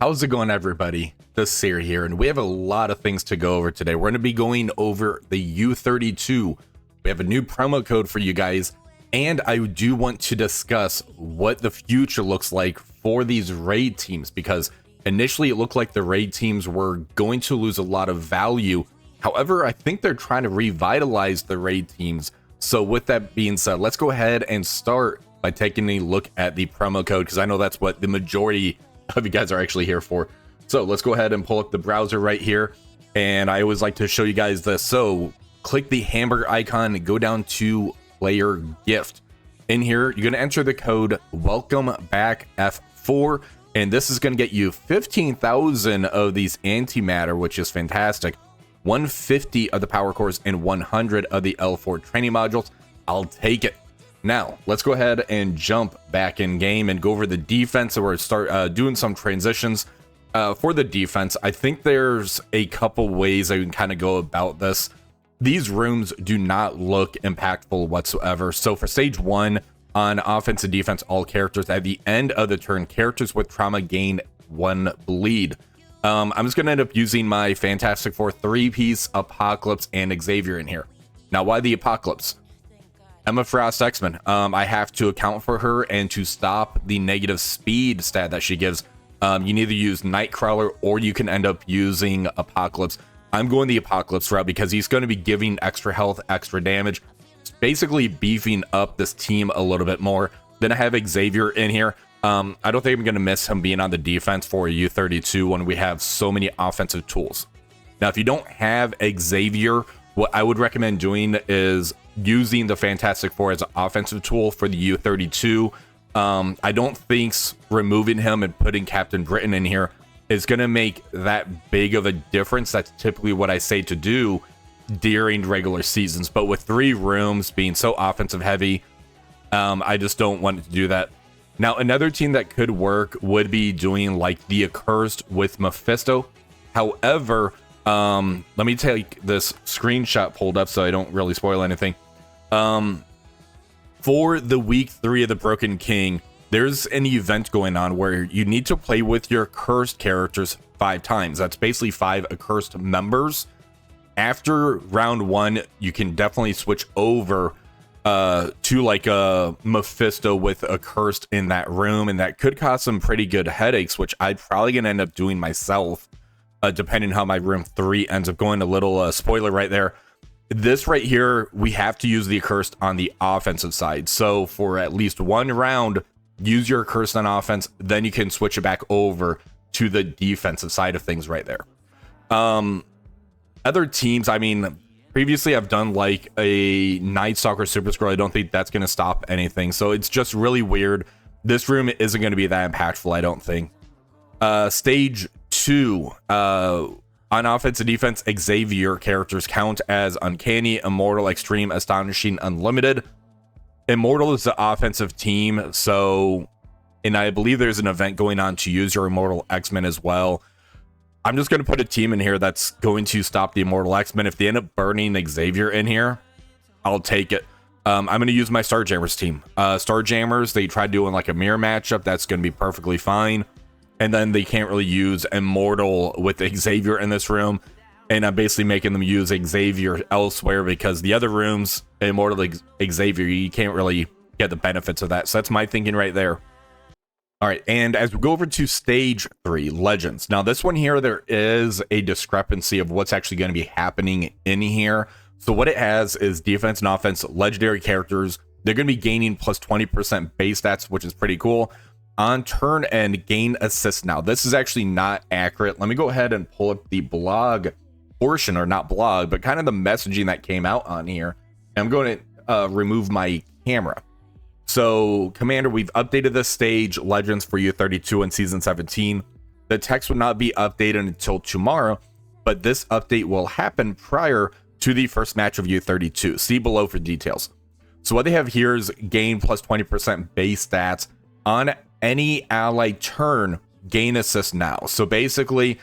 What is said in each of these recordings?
How's it going, everybody? This is Siri here, and we have a lot of things to go over today. We're going to be going over the U32. We have a new promo code for you guys, and I do want to discuss what the future looks like for these raid teams, because initially it looked like the raid teams were going to lose a lot of value. However, I think they're trying to revitalize the raid teams. So with that being said, let's go ahead and start by taking a look at the promo code, because I know that's what the majority of you guys are actually here for. So let's go ahead and pull up the browser right here, and I always like to show you guys this. So click the hamburger icon and go down to player gift. In here you're going to enter the code welcome back F4, and this is going to get you 15,000 of these antimatter, which is fantastic, 150 of the power cores, and 100 of the L4 training modules. I'll take it. Now, let's go ahead and jump back in game and go over the defense. So we're start doing some transitions for the defense. I think there's a couple ways I can kind of go about this. These rooms do not look impactful whatsoever. So for stage 1 on offense and defense, all characters at the end of the turn, characters with trauma gain 1 bleed. I'm just going to end up using my Fantastic Four 3-piece, Apocalypse, and Xavier in here. Now, why the Apocalypse? Emma Frost X-Men. I have to account for her, and to stop the negative speed stat that she gives, you can either use Nightcrawler or you can end up using Apocalypse. I'm going the Apocalypse route because he's going to be giving extra health, extra damage. It's basically beefing up this team a little bit more. Then I have Xavier in here. I don't think I'm going to miss him being on the defense for a U32 when we have so many offensive tools. Now, if you don't have Xavier, what I would recommend doing is using the Fantastic Four as an offensive tool for the U32. I don't think removing him and putting Captain Britain in here is going to make that big of a difference. That's typically what I say to do during regular seasons. But with 3 rooms being so offensive heavy, I just don't want to do that. Now, another team that could work would be doing like the Accursed with Mephisto. However, let me take this screenshot pulled up so I don't really spoil anything. For the week 3 of the Broken King, there's an event going on where you need to play with your cursed characters 5 times. That's basically 5 accursed members. After round 1, you can definitely switch over to like a Mephisto with accursed in that room, and that could cause some pretty good headaches, which I'm probably gonna end up doing myself, depending how my room 3 ends up going. A little spoiler right there. This right here, we have to use the accursed on the offensive side. So for at least 1 round, use your accursed on offense, then you can switch it back over to the defensive side of things right there. Other teams, I mean, previously I've done like a Night Stalker Super Scroll. I don't think that's going to stop anything. So it's just really weird. This room isn't going to be that impactful, I don't think. Stage 2, on offense and defense, Xavier characters count as Uncanny, Immortal, Extreme, Astonishing, Unlimited. Immortal is the offensive team, so, and I believe there's an event going on to use your Immortal X-Men as well. I'm just going to put a team in here that's going to stop the Immortal X-Men. If they end up burning Xavier in here, I'll take it. I'm going to use my Starjammers team. Starjammers, they tried doing like a mirror matchup. That's going to be perfectly fine. And then they can't really use Immortal with Xavier in this room. And I'm basically making them use Xavier elsewhere because the other rooms, Immortal Xavier, you can't really get the benefits of that. So that's my thinking right there. All right, and as we go over to stage 3, Legends. Now this one here, there is a discrepancy of what's actually going to be happening in here. So what it has is defense and offense legendary characters. They're going to be gaining plus 20% base stats, which is pretty cool. On turn end, gain assist. Now this is actually not accurate. Let me go ahead and pull up the blog portion, or not blog, but kind of the messaging that came out on here. And I'm going to remove my camera. So Commander, we've updated this stage Legends for U32 in season 17. The text will not be updated until tomorrow, but this update will happen prior to the first match of U32. See below for details. So what they have here is gain plus 20% base stats on any ally turn, gain assist now. So basically,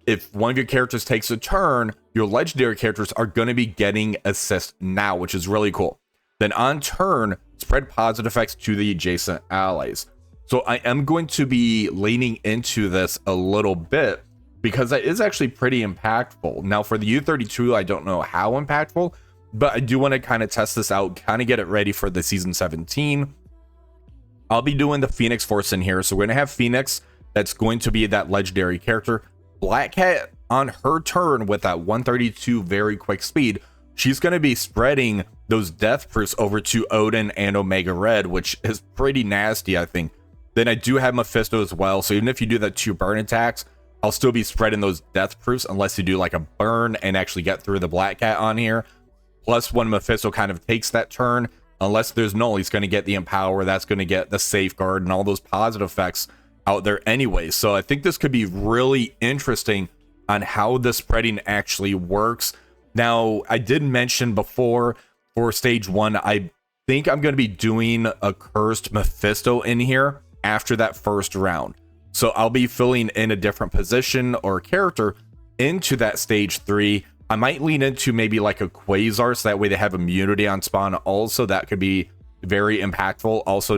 if one of your characters takes a turn, your legendary characters are going to be getting assist now, which is really cool. Then on turn, spread positive effects to the adjacent allies. So I am going to be leaning into this a little bit because that is actually pretty impactful. Now for the U32, I don't know how impactful, but I do want to kind of test this out, kind of get it ready for the season 17. I'll be doing the Phoenix Force in here. So we're going to have Phoenix. That's going to be that legendary character. Black Cat on her turn with that 132 very quick speed. She's going to be spreading those death proofs over to Odin and Omega Red, which is pretty nasty, I think. Then I do have Mephisto as well. So even if you do that 2 burn attacks, I'll still be spreading those death proofs unless you do like a burn and actually get through the Black Cat on here. Plus when Mephisto kind of takes that turn, unless there's null, he's going to get the empower. That's going to get the safeguard and all those positive effects out there anyway. So I think this could be really interesting on how the spreading actually works. Now, I did mention before for stage 1, I think I'm going to be doing a cursed Mephisto in here after that first round. So I'll be filling in a different position or character into that stage 3. I might lean into maybe like a Quasar, so that way they have immunity on spawn also. That could be very impactful. Also,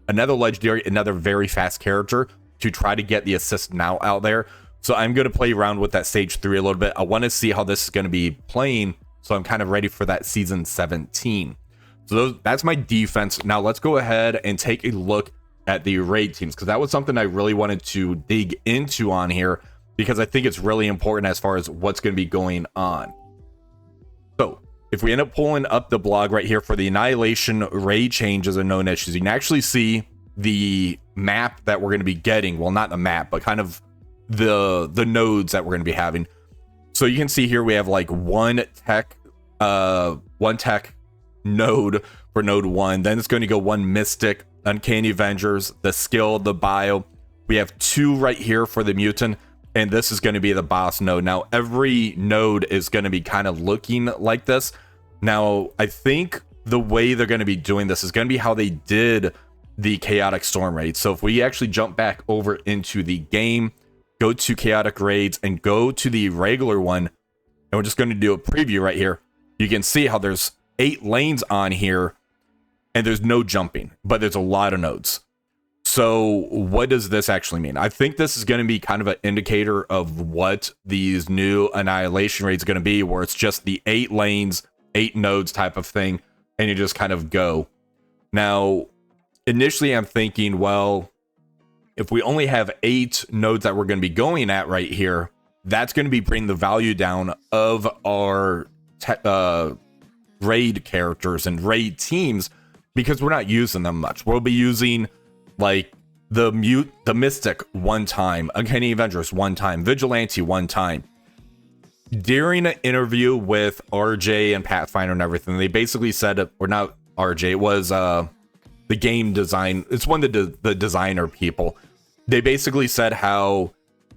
another legendary, another very fast character to try to get the assist now out there. So I'm going to play around with that stage 3 a little bit. I want to see how this is going to be playing, so I'm kind of ready for that season 17. So that's my defense. Now let's go ahead and take a look at the raid teams, because that was something I really wanted to dig into on here, because I think it's really important as far as what's going to be going on. So if we end up pulling up the blog right here for the Annihilation raid changes and known issues, you can actually see the map that we're going to be getting. Well, not the map, but kind of the nodes that we're going to be having. So you can see here we have like one tech node for node 1. Then it's going to go 1 mystic, Uncanny Avengers, the skill, the bio. We have 2 right here for the mutant, and this is going to be the boss node. Now every node is going to be kind of looking like this. Now I think the way they're going to be doing this is going to be how they did the chaotic storm raid. So if we actually jump back over into the game, go to chaotic raids and go to the regular one, and we're just going to do a preview right here. You can see how there's 8 lanes on here and there's no jumping, but there's a lot of nodes. So what does this actually mean? I think this is going to be kind of an indicator of what these new Annihilation raids are going to be, where it's just the 8 lanes, 8 nodes type of thing, and you just kind of go. Now, initially I'm thinking, well, if we only have 8 nodes that we're going to be going at right here, that's going to be bringing the value down of our raid characters and raid teams, because we're not using them much. We'll be using like the Mystic 1 time, Uncanny Avengers 1 time, Vigilante 1 time. During an interview with RJ and Pathfinder and everything, they basically said, or not RJ, it was the game design. It's one of the designer people. They basically said how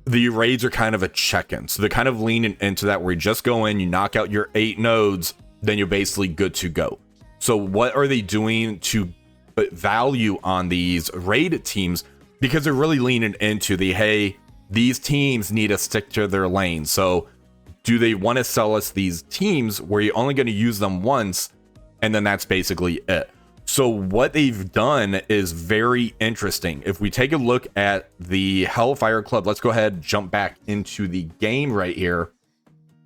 the raids are kind of a check-in. So they're kind of leaning into that, where you just go in, you knock out your 8 nodes, then you're basically good to go. So what are they doing to put value on these raid teams? Because they're really leaning into the, hey, these teams need to stick to their lane. So do they want to sell us these teams where you're only going to use them once, and then that's basically it? So what they've done is very interesting. If we take a look at the Hellfire Club, let's go ahead and jump back into the game right here.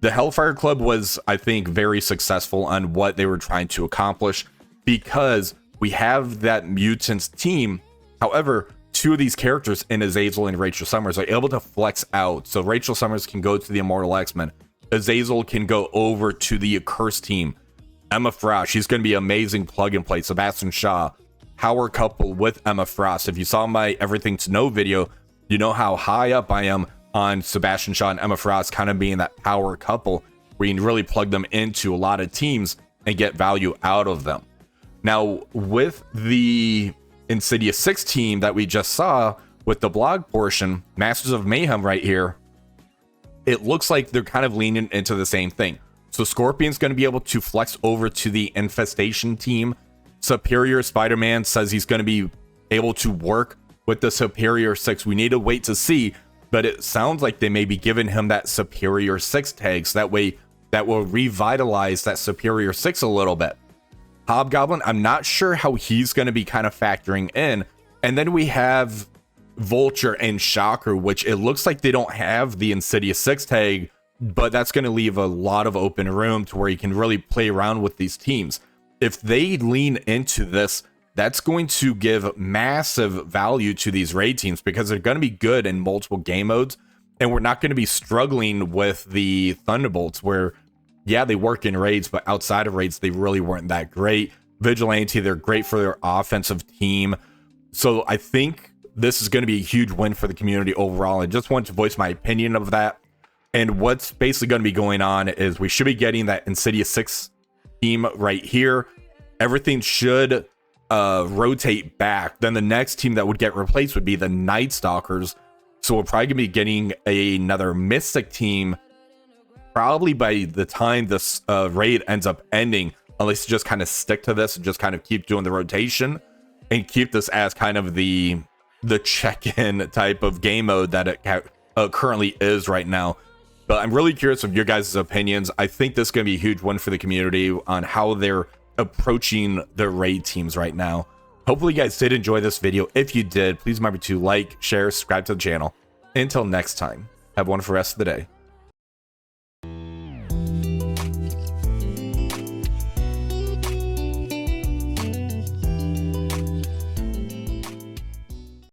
The Hellfire Club was, I think, very successful on what they were trying to accomplish, because we have that mutants team. However, 2 of these characters in Azazel and Rachel Summers are able to flex out. So Rachel Summers can go to the Immortal X-Men. Azazel can go over to the Accursed team. Emma Frost, she's going to be amazing plug and play. Sebastian Shaw, power couple with Emma Frost. If you saw my Everything to Know video, you know how high up I am on Sebastian Shaw and Emma Frost kind of being that power couple where you can really plug them into a lot of teams and get value out of them. Now, with the Insidious 6 team that we just saw with the blog portion, Masters of Mayhem right here, it looks like they're kind of leaning into the same thing. So Scorpion's going to be able to flex over to the Infestation team. Superior Spider-Man says he's going to be able to work with the Superior 6. We need to wait to see, but it sounds like they may be giving him that Superior 6 tag, so that way that will revitalize that Superior 6 a little bit. Hobgoblin, I'm not sure how he's going to be kind of factoring in And then we have Vulture and Shocker, which it looks like they don't have the Insidious 6 tag, but that's going to leave a lot of open room to where you can really play around with these teams. If they lean into this, that's going to give massive value to these raid teams because they're going to be good in multiple game modes, and we're not going to be struggling with the Thunderbolts where, yeah, they work in raids, but outside of raids, they really weren't that great. Vigilante, they're great for their offensive team. So I think this is going to be a huge win for the community overall. I just wanted to voice my opinion of that. And what's basically going to be going on is we should be getting that Insidious 6 team right here. Everything should rotate back. Then the next team that would get replaced would be the Night Stalkers. So we're probably going to be getting another Mystic team probably by the time this raid ends up ending, unless you just kind of stick to this and just kind of keep doing the rotation and keep this as kind of the check-in type of game mode that it currently is right now. But I'm really curious of your guys' opinions. I think this is going to be a huge one for the community on how they're approaching the raid teams right now. Hopefully you guys did enjoy this video. If you did, please remember to like, share, subscribe to the channel. Until next time, have a wonderful rest of the day.